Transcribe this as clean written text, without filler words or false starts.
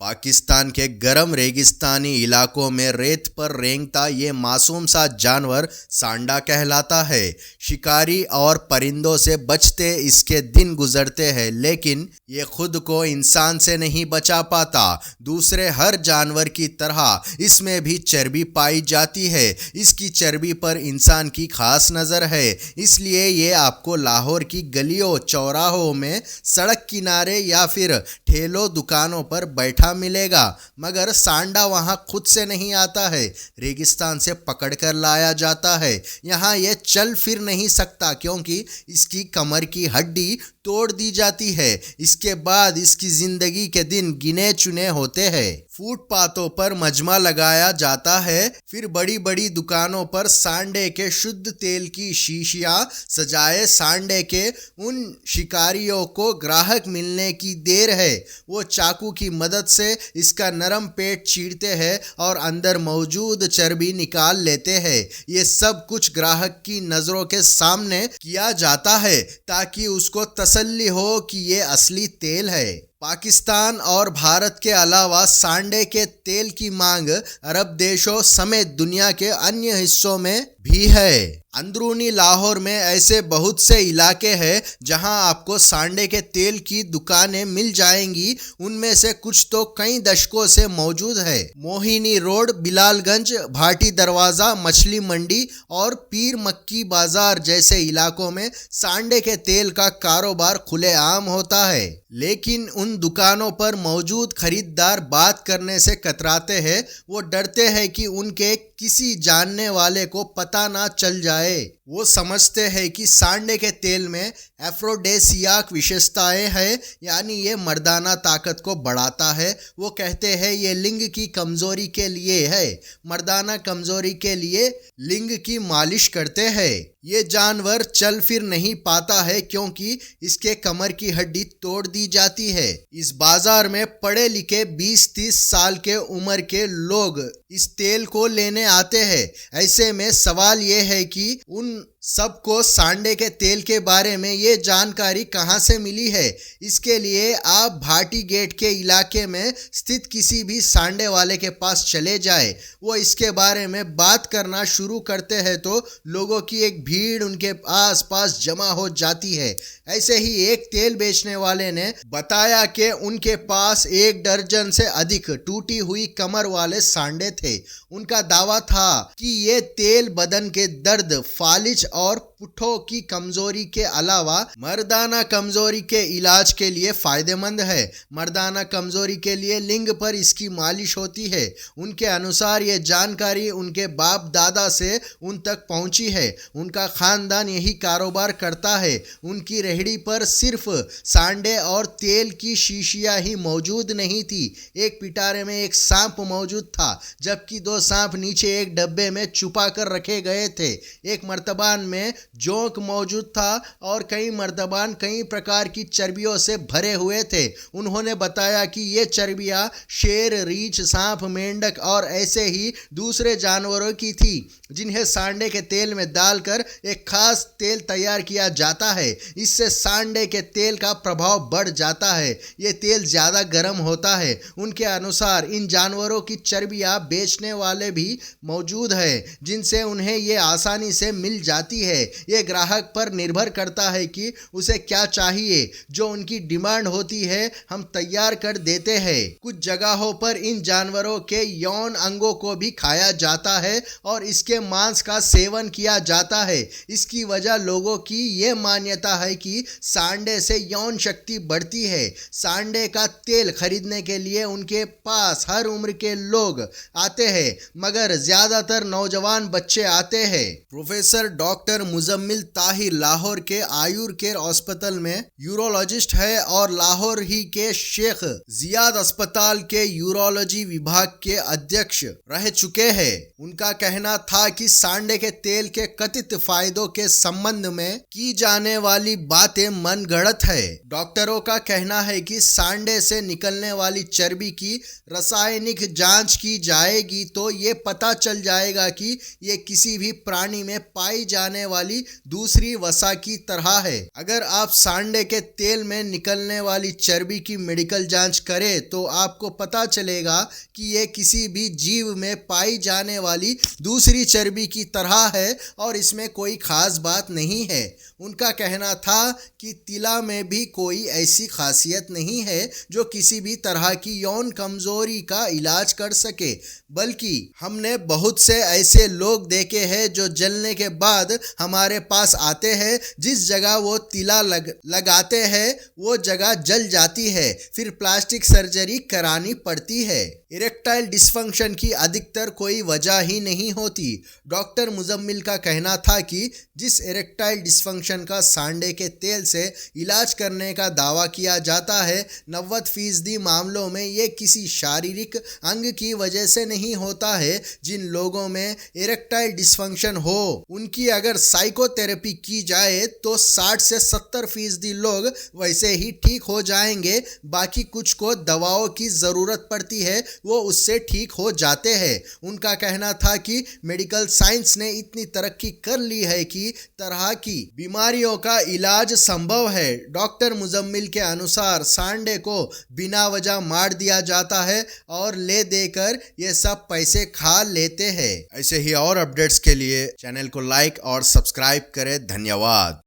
पाकिस्तान के गर्म रेगिस्तानी इलाकों में रेत पर रेंगता ये मासूम सा जानवर सांडा कहलाता है। शिकारी और परिंदों से बचते इसके दिन गुजरते हैं, लेकिन ये खुद को इंसान से नहीं बचा पाता। दूसरे हर जानवर की तरह इसमें भी चर्बी पाई जाती है। इसकी चर्बी पर इंसान की खास नज़र है, इसलिए ये आपको लाहौर की गलियों चौराहों में, सड़क किनारे या फिर ठेलों दुकानों पर बैठा मिलेगा। मगर सांडा वहाँ खुद से नहीं आता है, रेगिस्तान से पकड़ कर लाया जाता है। यहाँ ये चल फिर नहीं सकता क्योंकि इसकी कमर की हड्डी तोड़ दी जाती है। इसके बाद इसकी जिंदगी के दिन गिने चुने होते हैं। फुटपाथों पर मजमा लगाया जाता है, फिर बड़ी बड़ी दुकानों पर सांडे के शुद्ध तेल की शीशियाँ सजाए सांडे के उन शिकारियों को ग्राहक मिलने की देर है। वो चाकू की मदद से इसका नरम पेट चीरते हैं और अंदर मौजूद चर्बी निकाल लेते हैं। ये सब कुछ ग्राहक की नज़रों के सामने किया जाता है ताकि उसको तसल्ली हो कि ये असली तेल है। पाकिस्तान और भारत के अलावा सांडे के तेल की मांग अरब देशों समेत दुनिया के अन्य हिस्सों में भी है। अंदरूनी लाहौर में ऐसे बहुत से इलाके हैं जहां आपको सांडे के तेल की दुकानें मिल जाएंगी। उनमें से कुछ तो कई दशकों से मौजूद है। मोहिनी रोड, बिलालगंज, भाटी दरवाज़ा, मछली मंडी और पीर मक्की बाजार जैसे इलाकों में सांडे के तेल का कारोबार खुलेआम होता है, लेकिन उन दुकानों पर मौजूद खरीदार बात करने से कतराते हैं। वो डरते हैं कि उनके किसी जानने वाले को पता ना चल जाए। वो समझते हैं कि सांडे के तेल में एफ्रोडेसियाक विशेषताएं हैं, यानी ये मर्दाना ताकत को बढ़ाता है। वो कहते हैं ये लिंग की कमजोरी के लिए है। मर्दाना कमजोरी के लिए लिंग की मालिश करते हैं। ये जानवर चल फिर नहीं पाता है क्योंकि इसके कमर की हड्डी तोड़ दी जाती है। इस बाजार में पढ़े लिखे 20-30 साल के उम्र के लोग इस तेल को लेने आते हैं। ऐसे में सवाल ये है कि उन सबको सांडे के तेल के बारे में ये जानकारी कहाँ से मिली है। इसके लिए आप भाटी गेट के इलाके में स्थित किसी भी सांडे वाले के पास चले जाए। वो इसके बारे में बात करना शुरू करते हैं तो लोगों की एक भीड़ उनके आसपास जमा हो जाती है। ऐसे ही एक तेल बेचने वाले ने बताया कि उनके पास 1 दर्जन से अधिक टूटी हुई कमर वाले सांडे थे। उनका दावा था कि ये तेल बदन के दर्द, फालिज और पुट्ठों की कमजोरी के अलावा मर्दाना कमजोरी के इलाज के लिए फायदेमंद है। मर्दाना कमजोरी के लिए लिंग पर इसकी मालिश होती है। उनके अनुसार ये जानकारी उनके बाप दादा से उन तक पहुंची है। उनका खानदान यही कारोबार करता है। उनकी रेहड़ी पर सिर्फ सांडे और तेल की शीशियां ही मौजूद नहीं थी। एक पिटारे में एक सांप मौजूद था, जबकि 2 सांप नीचे एक डब्बे में छुपा कर रखे गए थे। एक मर्तबान में जोंक मौजूद था और कई मर्तबान कई प्रकार की चर्बियों से भरे हुए थे। उन्होंने बताया कि ये चर्बियां शेर, रीछ, सांप, मेंढक और ऐसे ही दूसरे जानवरों की थी, जिन्हें सांडे के तेल में डालकर एक खास तेल तैयार किया जाता है। इससे सांडे के तेल का प्रभाव बढ़ जाता है। ये तेल ज़्यादा गर्म होता है। उनके अनुसार इन जानवरों की चर्बियां बेचने वाले भी मौजूद हैं, जिनसे उन्हें ये आसानी से मिल जाती है। ये ग्राहक पर निर्भर करता है कि उसे क्या चाहिए। जो उनकी डिमांड होती है हम तैयार कर देते हैं। कुछ जगहों पर इन जानवरों के यौन अंगों को भी खाया जाता है और इसके मांस का सेवन किया जाता है। इसकी वजह लोगों की ये मान्यता है कि सांडे से यौन शक्ति बढ़ती है। सांडे का तेल खरीदने के लिए उनके पास हर उम्र के लोग आते हैं, मगर ज़्यादातर नौजवान बच्चे आते हैं। प्रोफेसर डॉक्टर मुजम्मिल ताहिर लाहौर के आयुर केयर अस्पताल में यूरोलॉजिस्ट है और लाहौर ही के शेख जियाद अस्पताल के यूरोलॉजी विभाग के अध्यक्ष रह चुके हैं। उनका कहना था कि सांडे के तेल के कथित फायदों के संबंध में की जाने वाली बातें मनगढ़ंत है। डॉक्टरों का कहना है कि सांडे से निकलने वाली चर्बी की रासायनिक जांच की जाएगी तो ये पता चल जाएगा कि ये किसी भी प्राणी में पाई जाने वाली दूसरी वसा की तरह है। अगर आप सांडे के तेल में निकलने वाली चर्बी की मेडिकल जांच करें तो आपको पता चलेगा कि ये किसी भी जीव में पाई जाने वाली दूसरी चर्बी की तरह है और इसमें कोई खास बात नहीं है। उनका कहना था कि तिला में भी कोई ऐसी खासियत नहीं है जो किसी भी तरह की यौन कमजोरी का इलाज कर सके, बल्कि हमने बहुत से ऐसे लोग देखे हैं जो जलने के बाद हमारे पास आते हैं। जिस जगह वो तिला लगाते हैं वो जगह जल जाती है, फिर प्लास्टिक सर्जरी करानी पड़ती है। इरेक्टाइल डिस्फंक्शन की अधिकतर कोई वजह ही नहीं होती। डॉक्टर मुजम्मिल का कहना था कि जिस इरेक्टाइल डिस्फंक्शन का सांडे के तेल से इलाज करने का दावा किया जाता है, 90% मामलों में ये किसी शारीरिक अंग की वजह से नहीं होता है। जिन लोगों में इरेक्टाइल डिस्फंक्शन हो उनकी अगर साइकोथेरेपी की जाए तो 60 से 70% लोग वैसे ही ठीक हो जाएंगे। बाकी कुछ को दवाओं की ज़रूरत पड़ती है, वो उससे ठीक हो जाते हैं। उनका कहना था कि मेडिकल साइंस ने इतनी तरक्की कर ली है कि तरह की बीमारियों का इलाज संभव है। डॉक्टर मुजम्मिल के अनुसार सांडे को बिना वजह मार दिया जाता है और ले देकर ये सब पैसे खा लेते हैं। ऐसे ही और अपडेट्स के लिए चैनल को लाइक और सब्सक्राइब करें। धन्यवाद।